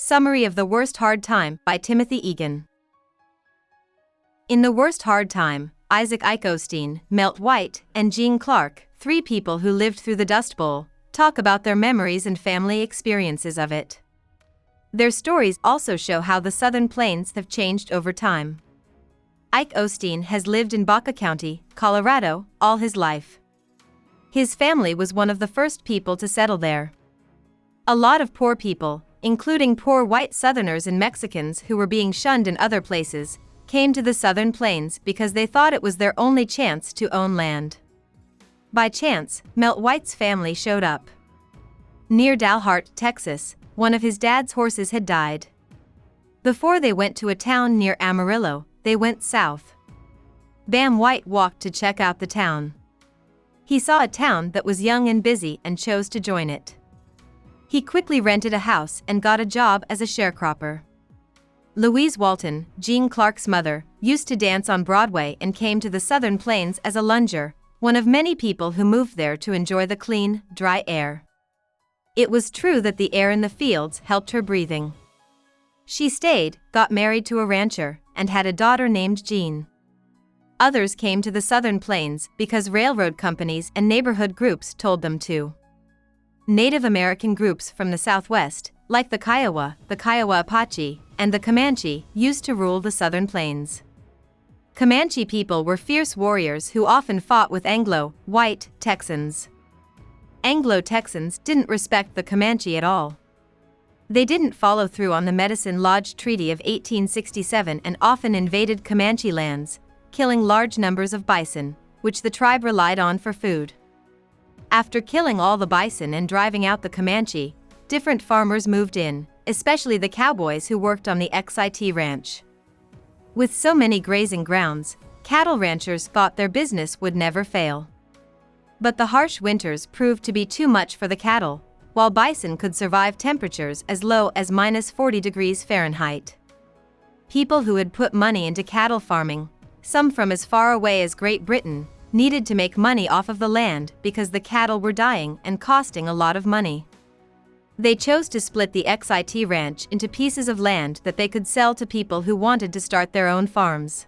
Summary of The Worst Hard Time by Timothy Egan. In The Worst Hard Time, Isaac Osteen, Melt White, and Gene Clark, three people who lived through the Dust Bowl, talk about their memories and family experiences of it. Their stories also show how the Southern Plains have changed over time. Ike Osteen has lived in Baca County, Colorado, all his life. His family was one of the first people to settle there. A lot of poor people, including poor white Southerners and Mexicans who were being shunned in other places, came to the Southern Plains because they thought it was their only chance to own land. By chance, Melt White's family showed up. Near Dalhart, Texas, one of his dad's horses had died. Before they went to a town near Amarillo, they went south. Bam White walked to check out the town. He saw a town that was young and busy and chose to join it. He quickly rented a house and got a job as a sharecropper. Louise Walton, Gene Clark's mother, used to dance on Broadway and came to the Southern Plains as a lunger, one of many people who moved there to enjoy the clean, dry air. It was true that the air in the fields helped her breathing. She stayed, got married to a rancher, and had a daughter named Jean. Others came to the Southern Plains because railroad companies and neighborhood groups told them to. Native American groups from the Southwest, like the Kiowa Apache, and the Comanche, used to rule the Southern Plains. Comanche people were fierce warriors who often fought with Anglo-white Texans. Anglo-Texans didn't respect the Comanche at all. They didn't follow through on the Medicine Lodge Treaty of 1867 and often invaded Comanche lands, killing large numbers of bison, which the tribe relied on for food. After killing all the bison and driving out the Comanche, different farmers moved in, especially the cowboys who worked on the XIT ranch. With so many grazing grounds, cattle ranchers thought their business would never fail. But the harsh winters proved to be too much for the cattle, while bison could survive temperatures as low as -40 degrees Fahrenheit. People who had put money into cattle farming, some from as far away as Great Britain, needed to make money off of the land because the cattle were dying and costing a lot of money. They chose to split the XIT ranch into pieces of land that they could sell to people who wanted to start their own farms.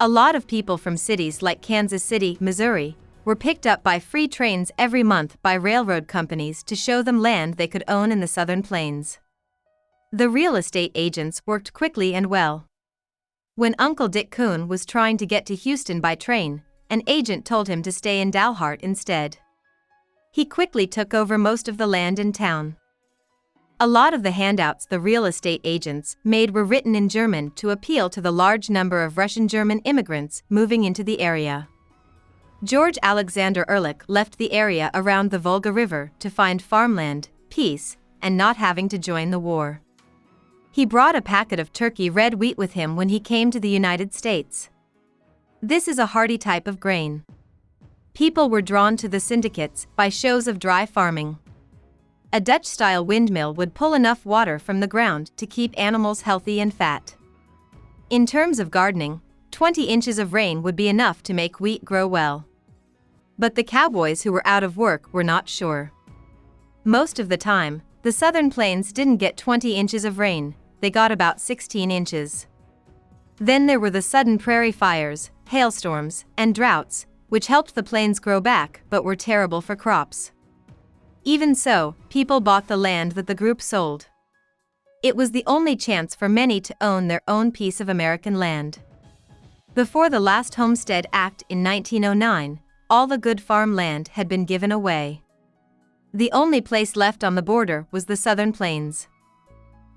A lot of people from cities like Kansas City, Missouri, were picked up by free trains every month by railroad companies to show them land they could own in the Southern Plains. The real estate agents worked quickly and well. When Uncle Dick Coon was trying to get to Houston by train, an agent told him to stay in Dalhart instead. He quickly took over most of the land in town. A lot of the handouts the real estate agents made were written in German to appeal to the large number of Russian-German immigrants moving into the area. George Alexander Ehrlich left the area around the Volga River to find farmland, peace, and not having to join the war. He brought a packet of Turkey red wheat with him when he came to the United States. This is a hardy type of grain. People were drawn to the syndicates by shows of dry farming. A Dutch-style windmill would pull enough water from the ground to keep animals healthy and fat. In terms of gardening, 20 inches of rain would be enough to make wheat grow well. But the cowboys who were out of work were not sure. Most of the time, the Southern Plains didn't get 20 inches of rain, they got about 16 inches. Then there were the sudden prairie fires, hailstorms, and droughts, which helped the plains grow back but were terrible for crops. Even so, people bought the land that the group sold. It was the only chance for many to own their own piece of American land. Before the last Homestead Act in 1909, all the good farm land had been given away. The only place left on the border was the Southern Plains.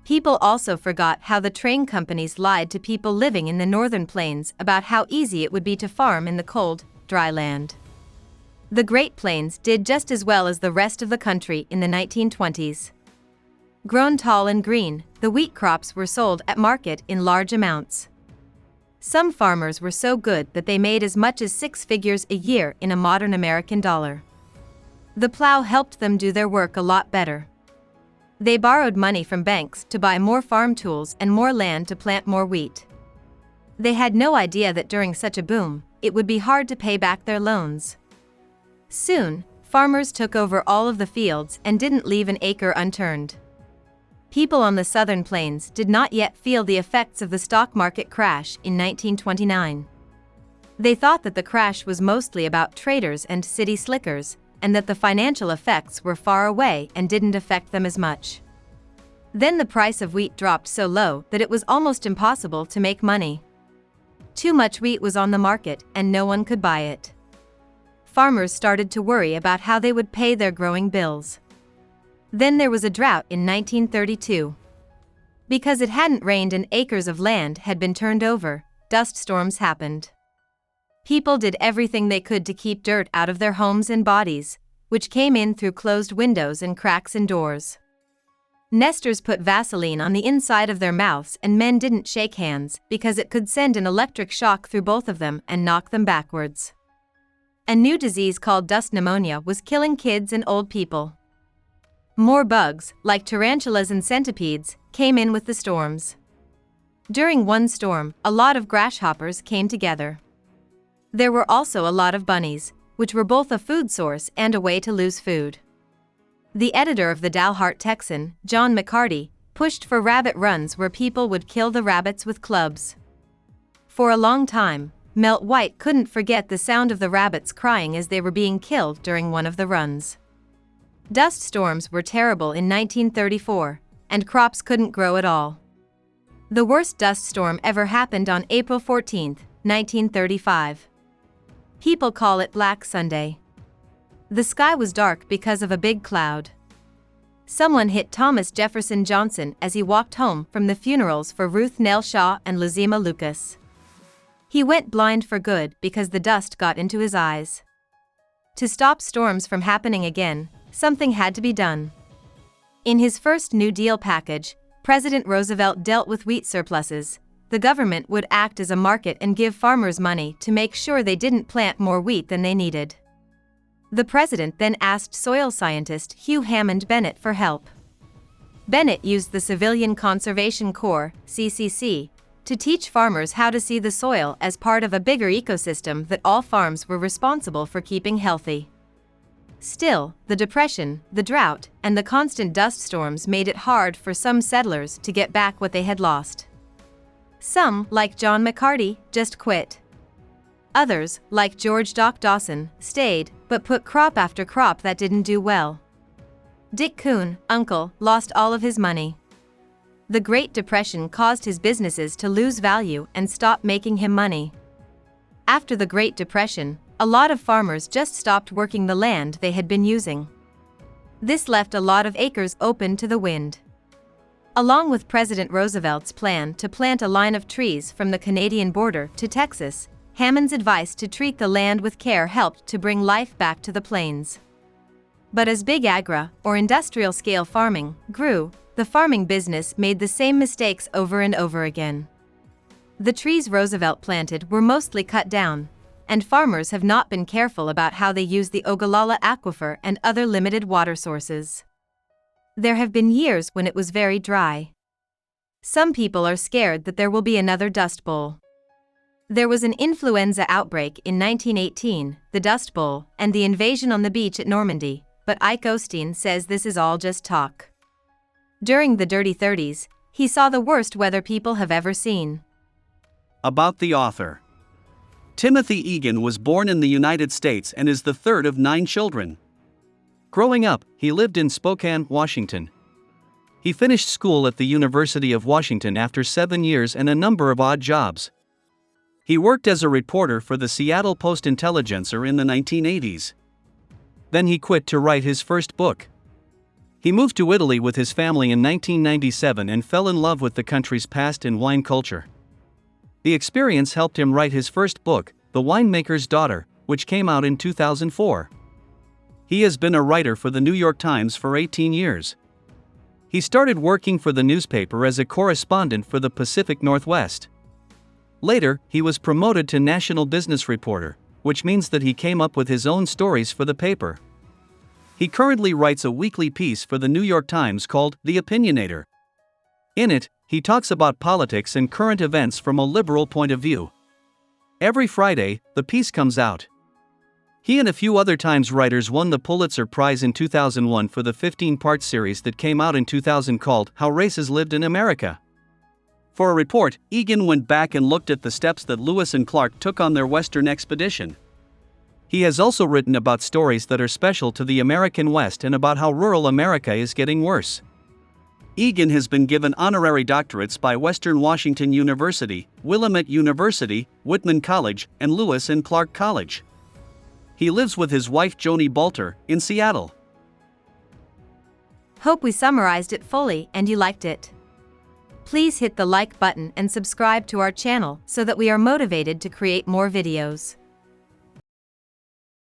People also forgot how the train companies lied to people living in the Northern Plains about how easy it would be to farm in the cold, dry land. The Great Plains did just as well as the rest of the country in the 1920s. Grown tall and green, the wheat crops were sold at market in large amounts. Some farmers were so good that they made as much as 6 figures a year in a modern American dollar. The plow helped them do their work a lot better. They borrowed money from banks to buy more farm tools and more land to plant more wheat. They had no idea that during such a boom, it would be hard to pay back their loans. Soon, farmers took over all of the fields and didn't leave an acre unturned. People on the southern plains did not yet feel the effects of the stock market crash in 1929. They thought that the crash was mostly about traders and city slickers, and that the financial effects were far away and didn't affect them as much. Then the price of wheat dropped so low that it was almost impossible to make money. Too much wheat was on the market and no one could buy it. Farmers started to worry about how they would pay their growing bills. Then there was a drought in 1932. Because it hadn't rained and acres of land had been turned over, dust storms happened. People did everything they could to keep dirt out of their homes and bodies, which came in through closed windows and cracks in doors. Nesters put Vaseline on the inside of their mouths and men didn't shake hands because it could send an electric shock through both of them and knock them backwards. A new disease called dust pneumonia was killing kids and old people. More bugs, like tarantulas and centipedes, came in with the storms. During one storm, a lot of grasshoppers came together. There were also a lot of bunnies, which were both a food source and a way to lose food. The editor of the Dalhart Texan, John McCarty, pushed for rabbit runs where people would kill the rabbits with clubs. For a long time, Melt White couldn't forget the sound of the rabbits crying as they were being killed during one of the runs. Dust storms were terrible in 1934, and crops couldn't grow at all. The worst dust storm ever happened on April 14, 1935. People call it Black Sunday. The sky was dark because of a big cloud. Someone hit Thomas Jefferson Johnson as he walked home from the funerals for Ruth Nell Shaw and Lazima Lucas. He went blind for good because the dust got into his eyes. To stop storms from happening again, something had to be done. In his first New Deal package, President Roosevelt dealt with wheat surpluses. The government would act as a market and give farmers money to make sure they didn't plant more wheat than they needed. The president then asked soil scientist Hugh Hammond Bennett for help. Bennett used the Civilian Conservation Corps, CCC, to teach farmers how to see the soil as part of a bigger ecosystem that all farms were responsible for keeping healthy. Still, the depression, the drought, and the constant dust storms made it hard for some settlers to get back what they had lost. Some, like John McCarty, just quit. Others, like George Doc Dawson, stayed, but put crop after crop that didn't do well. Dick Kuhn, uncle, lost all of his money. The Great Depression caused his businesses to lose value and stop making him money. After the Great Depression, a lot of farmers just stopped working the land they had been using. This left a lot of acres open to the wind. Along with President Roosevelt's plan to plant a line of trees from the Canadian border to Texas, Hammond's advice to treat the land with care helped to bring life back to the plains. But as big agri, or industrial-scale farming, grew, the farming business made the same mistakes over and over again. The trees Roosevelt planted were mostly cut down, and farmers have not been careful about how they use the Ogallala Aquifer and other limited water sources. There have been years when it was very dry. Some people are scared that there will be another Dust Bowl. There was an influenza outbreak in 1918, the Dust Bowl, and the invasion on the beach at Normandy, but Ike Osteen says this is all just talk. During the Dirty 30s, he saw the worst weather people have ever seen. About the author. Timothy Egan was born in the United States and is the third of 9 children. Growing up, he lived in Spokane, Washington. He finished school at the University of Washington after 7 years and a number of odd jobs. He worked as a reporter for the Seattle Post-Intelligencer in the 1980s. Then he quit to write his first book. He moved to Italy with his family in 1997 and fell in love with the country's past and wine culture. The experience helped him write his first book, The Winemaker's Daughter, which came out in 2004. He has been a writer for the New York Times for 18 years. He started working for the newspaper as a correspondent for the Pacific Northwest. Later, he was promoted to national business reporter, which means that he came up with his own stories for the paper. He currently writes a weekly piece for the New York Times called The Opinionator. In it, he talks about politics and current events from a liberal point of view. Every Friday, the piece comes out. He and a few other Times writers won the Pulitzer Prize in 2001 for the 15-part series that came out in 2000 called How Races Lived in America. For a report, Egan went back and looked at the steps that Lewis and Clark took on their Western expedition. He has also written about stories that are special to the American West and about how rural America is getting worse. Egan has been given honorary doctorates by Western Washington University, Willamette University, Whitman College, and Lewis and Clark College. He lives with his wife Joni Balter in Seattle. Hope we summarized it fully and you liked it. Please hit the like button and subscribe to our channel so that we are motivated to create more videos.